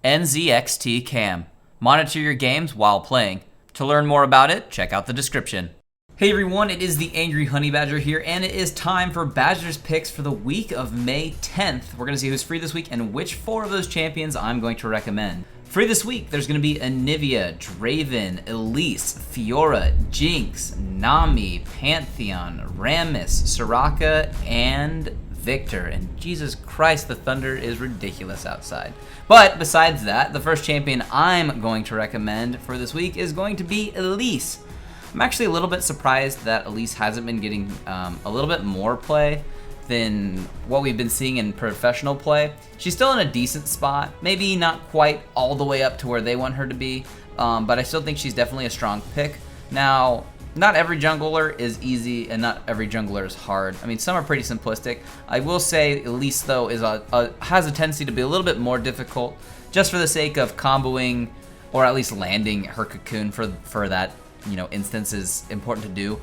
NZXT Cam. Monitor your games while playing. To learn more about it, check out the description. Hey everyone, it is the Angry Honey Badger here, and it is time for Badger's picks for the week of May 10th. We're going to see who's free this week and which 4 of those champions I'm going to recommend. Free this week, there's going to be Anivia, Draven, Elise, Fiora, Jinx, Nami, Pantheon, Rammus, Soraka, and Victor. And Jesus Christ, the thunder is ridiculous outside. But besides that, the first champion I'm going to recommend for this week is going to be Elise. I'm actually a little bit surprised that Elise hasn't been getting a little bit more play than what we've been seeing in professional play. She's still in a decent spot, maybe not quite all the way up to where they want her to be, but I still think she's definitely a strong pick. Now, not every jungler is easy and not every jungler is hard. I mean, some are pretty simplistic. I will say Elise, though, has a tendency to be a little bit more difficult just for the sake of comboing or at least landing her cocoon for that instance is important to do.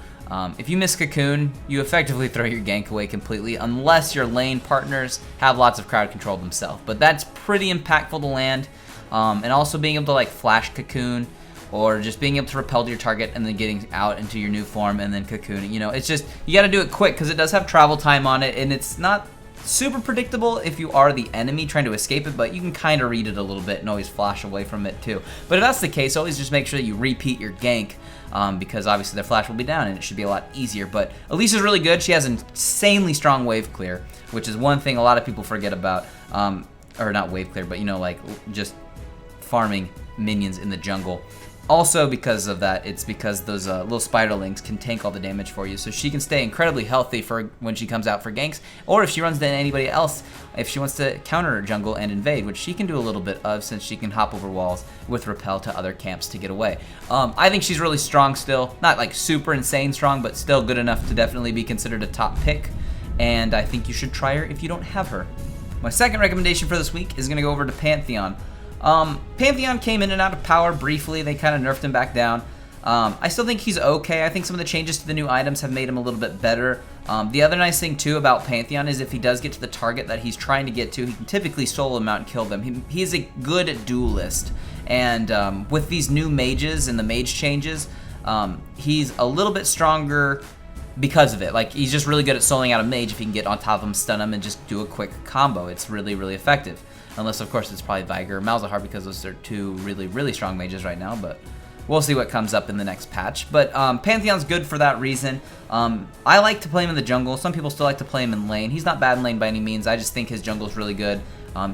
If you miss cocoon, you effectively throw your gank away completely unless your lane partners have lots of crowd control themselves. But that's pretty impactful to land. And also being able to flash cocoon or just being able to repel to your target and then getting out into your new form and then cocooning. It's just, you got to do it quick because it does have travel time on it, and it's not super predictable if you are the enemy trying to escape it, but you can kind of read it a little bit and always flash away from it too. But if that's the case, always just make sure that you repeat your gank because obviously their flash will be down and it should be a lot easier. But Elise is really good. She has an insanely strong wave clear, which is one thing a lot of people forget about. Or not wave clear, but just farming minions in the jungle. Also because of that, it's because those little spiderlings can tank all the damage for you, so she can stay incredibly healthy for when she comes out for ganks, or if she runs into anybody else, if she wants to counter her jungle and invade, which she can do a little bit of since she can hop over walls with repel to other camps to get away. I think she's really strong still, not super insane strong, but still good enough to definitely be considered a top pick, and I think you should try her if you don't have her. My second recommendation for this week is going to go over to Pantheon. Pantheon came in and out of power briefly. They kind of nerfed him back down. I still think he's okay. I think some of the changes to the new items have made him a little bit better. The other nice thing too about Pantheon is if he does get to the target that he's trying to get to, he can typically solo them out and kill them. He's a good duelist. And with these new mages and the mage changes, he's a little bit stronger because of it. He's just really good at soloing out a mage if he can get on top of him, stun him, and just do a quick combo. It's really, really effective. Unless, of course, it's probably Viger or Malzahar because those are 2 really, really strong mages right now, but we'll see what comes up in the next patch. But Pantheon's good for that reason. I like to play him in the jungle. Some people still like to play him in lane. He's not bad in lane by any means. I just think his jungle's really good.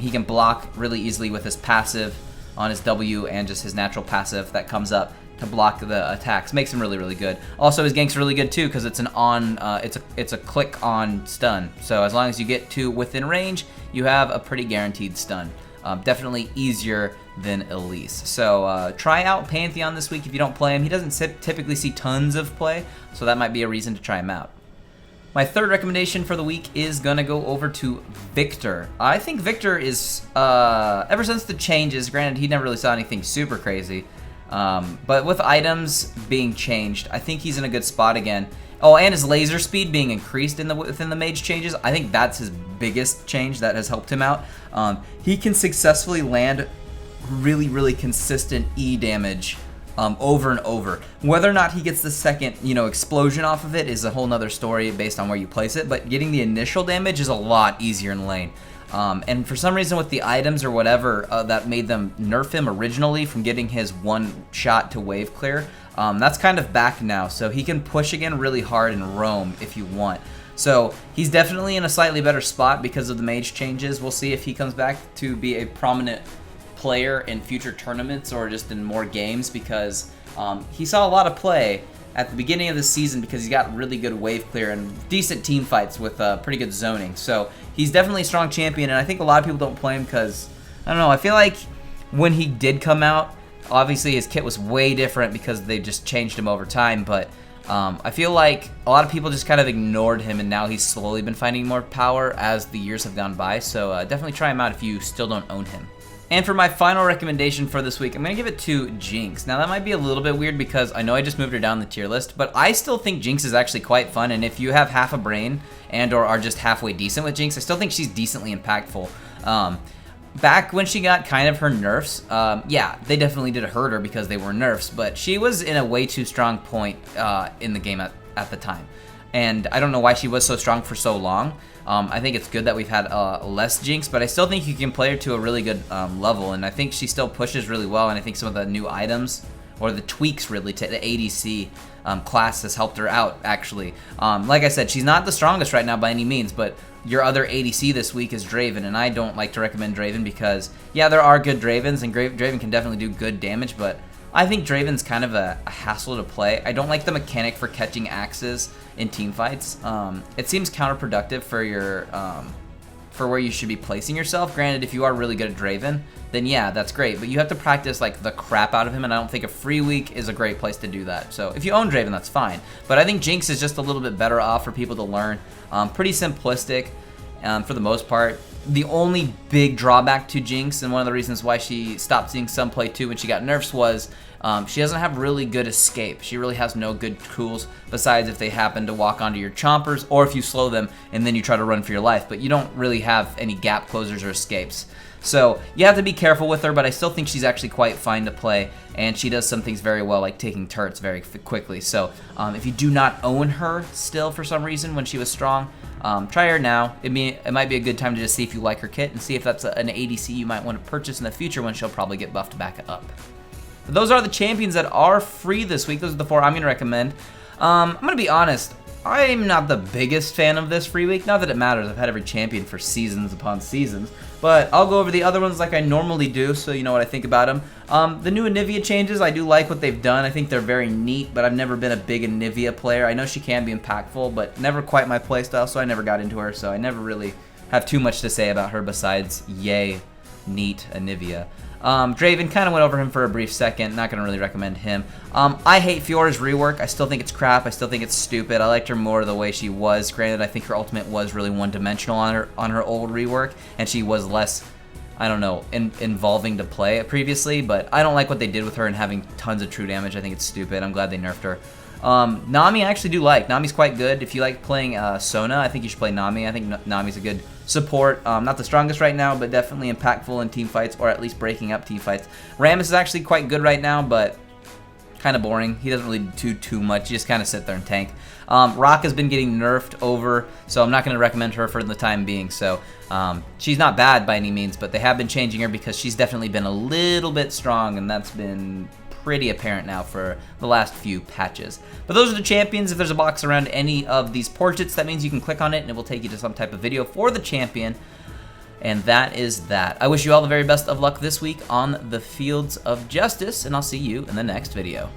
He can block really easily with his passive on his W and just his natural passive that comes up to block the attacks. Makes him really, really good. Also, his gank's really good too because it's it's a click on stun. So as long as you get to within range, you have a pretty guaranteed stun. Definitely easier than Elise. So try out Pantheon this week if you don't play him. He doesn't typically see tons of play, so that might be a reason to try him out. My third recommendation for the week is going to go over to Victor. I think Victor is, ever since the changes, granted he never really saw anything super crazy, but with items being changed, I think he's in a good spot again. Oh, and his laser speed being increased within the mage changes, I think that's his biggest change that has helped him out. He can successfully land really, really consistent E damage over and over. Whether or not he gets the second, explosion off of it is a whole nother story based on where you place it, but getting the initial damage is a lot easier in lane. And for some reason with the items or whatever that made them nerf him originally from getting his one shot to wave clear, that's kind of back now. So he can push again really hard and roam if you want. So he's definitely in a slightly better spot because of the mage changes. We'll see if he comes back to be a prominent player in future tournaments or just in more games because he saw a lot of play at the beginning of the season because he's got really good wave clear and decent team fights with pretty good zoning. So he's definitely a strong champion, and I think a lot of people don't play him because, I don't know, I feel like when he did come out, obviously his kit was way different because they just changed him over time, but I feel like a lot of people just kind of ignored him, and now he's slowly been finding more power as the years have gone by, so definitely try him out if you still don't own him. And for my final recommendation for this week, I'm going to give it to Jinx. Now that might be a little bit weird because I know I just moved her down the tier list, but I still think Jinx is actually quite fun, and if you have half a brain and or are just halfway decent with Jinx, I still think she's decently impactful. back when she got kind of her nerfs, yeah, they definitely did hurt her because they were nerfs, but she was in a way too strong point in the game at the time. And I don't know why she was so strong for so long. I think it's good that we've had less Jinx, but I still think you can play her to a really good level, and I think she still pushes really well, and I think some of the new items, or the tweaks really, to the ADC class has helped her out, actually. Like I said, she's not the strongest right now by any means, but your other ADC this week is Draven, and I don't like to recommend Draven because, yeah, there are good Dravens, and Draven can definitely do good damage, but I think Draven's kind of a hassle to play. I don't like the mechanic for catching axes in team fights. It seems counterproductive for your for where you should be placing yourself. Granted, if you are really good at Draven, then yeah, that's great, but you have to practice like the crap out of him, and I don't think a free week is a great place to do that. So if you own Draven, that's fine, but I think Jinx is just a little bit better off for people to learn. Pretty simplistic for the most part. The only big drawback to Jinx, and one of the reasons why she stopped seeing some play too when she got nerfs, was she doesn't have really good escape. She really has no good tools besides if they happen to walk onto your chompers, or if you slow them and then you try to run for your life, but you don't really have any gap closers or escapes. So you have to be careful with her, but I still think she's actually quite fine to play, and she does some things very well, like taking turrets very quickly. So if you do not own her still for some reason when she was strong, try her now. It might be a good time to just see if you like her kit and see if that's an ADC you might want to purchase in the future when she'll probably get buffed back up. But those are the champions that are free this week. Those are the 4 I'm going to recommend. I'm going to be honest. I'm not the biggest fan of this free week. Not that it matters. I've had every champion for seasons upon seasons. But I'll go over the other ones like I normally do, so you know what I think about them. The new Anivia changes, I do like what they've done. I think they're very neat, but I've never been a big Anivia player. I know she can be impactful, but never quite my playstyle, so I never got into her. So I never really have too much to say about her besides, yay, neat Anivia. Draven, kind of went over him for a brief second. Not going to really recommend him. I hate Fiora's rework. I still think it's crap. I still think it's stupid. I liked her more the way she was. Granted, I think her ultimate was really one-dimensional on her old rework, and she was less, I don't know, involving to play previously, but I don't like what they did with her and having tons of true damage. I think it's stupid. I'm glad they nerfed her. Nami I actually do like. Nami's quite good. If you like playing Sona, I think you should play Nami. I think Nami's a good support. Not the strongest right now, but definitely impactful in team fights, or at least breaking up team fights. Rammus is actually quite good right now, but kind of boring. He doesn't really do too much. You just kind of sit there and tank. Rock has been getting nerfed over, so I'm not going to recommend her for the time being. So she's not bad by any means, but they have been changing her because she's definitely been a little bit strong, and that's been pretty apparent now for the last few patches. But those are the champions. If there's a box around any of these portraits, that means you can click on it and it will take you to some type of video for the champion. And that is that. I wish you all the very best of luck this week on the Fields of Justice, and I'll see you in the next video.